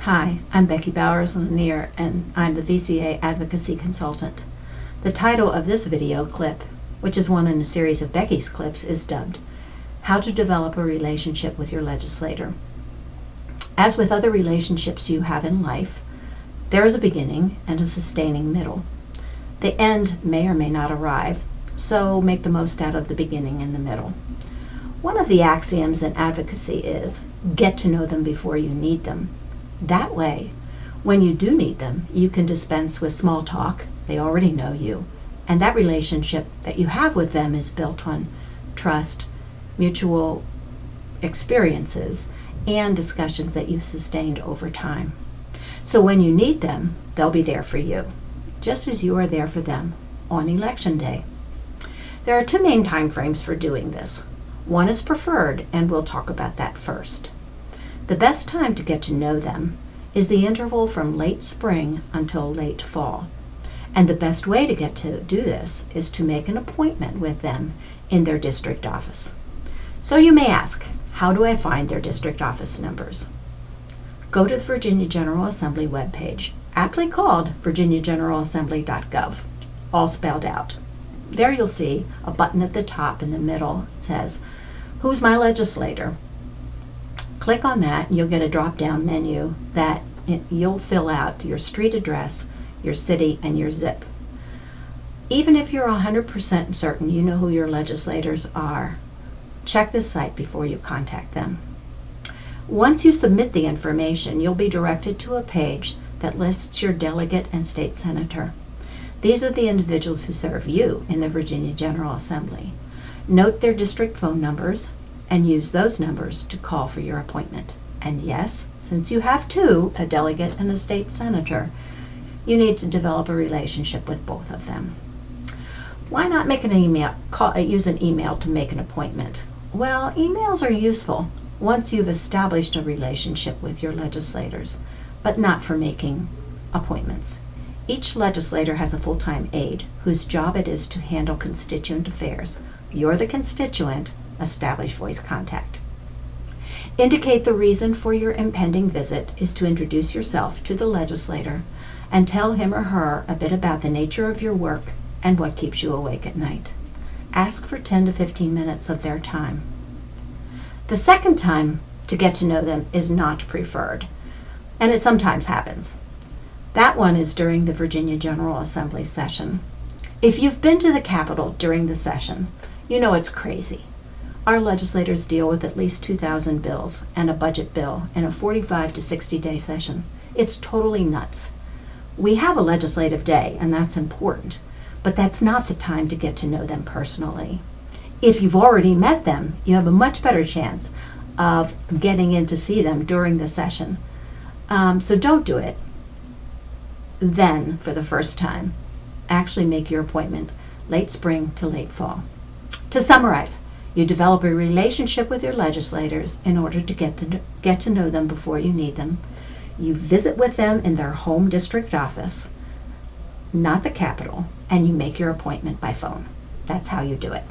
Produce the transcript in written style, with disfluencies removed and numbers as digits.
Hi, I'm Becky Bowers-Lanier, and I'm the VCA Advocacy Consultant. The title of this video clip, which is one in a series of Becky's clips, is dubbed, How to Develop a Relationship with Your Legislator. As with other relationships you have in life, there is a beginning and a sustaining middle. The end may or may not arrive, so make the most out of the beginning and the middle. One of the axioms in advocacy is, get to know them before you need them. That way, when you do need them, you can dispense with small talk. They already know you. And that relationship that you have with them is built on trust, mutual experiences, and discussions that you've sustained over time. So when you need them, they'll be there for you, just as you are there for them on Election Day. There are two main time frames for doing this. One is preferred, and we'll talk about that first. The best time to get to know them is the interval from late spring until late fall. And the best way to get to do this is to make an appointment with them in their district office. So you may ask, how do I find their district office numbers? Go to the Virginia General Assembly webpage, aptly called virginiageneralassembly.gov, all spelled out. There you'll see a button at the top in the middle that says, Who's my legislator? Click on that and you'll get a drop-down menu that you'll fill out your street address, your city, and your zip. Even if you're 100% certain you know who your legislators are, check this site before you contact them. Once you submit the information, you'll be directed to a page that lists your delegate and state senator. These are the individuals who serve you in the Virginia General Assembly. Note their district phone numbers and use those numbers to call for your appointment. And yes, since you have two, a delegate and a state senator, you need to develop a relationship with both of them. Why not make an email? Use an email to make an appointment? Well, emails are useful once you've established a relationship with your legislators, but not for making appointments. Each legislator has a full-time aide whose job it is to handle constituent affairs. You're the constituent. Establish voice contact. Indicate the reason for your impending visit is to introduce yourself to the legislator and tell him or her a bit about the nature of your work and what keeps you awake at night. Ask for 10 to 15 minutes of their time. The second time to get to know them is not preferred, and it sometimes happens. That one is during the Virginia General Assembly session. If you've been to the Capitol during the session, you know it's crazy. Our legislators deal with at least 2,000 bills and a budget bill in a 45 to 60-day session. It's totally nuts. We have a legislative day, and that's important, but that's not the time to get to know them personally. If you've already met them, you have a much better chance of getting in to see them during the session. So don't do it then for the first time. Actually make your appointment late spring to late fall. To summarize, you develop a relationship with your legislators in order to get to know them before you need them. You visit with them in their home district office, not the Capitol, and you make your appointment by phone. That's how you do it.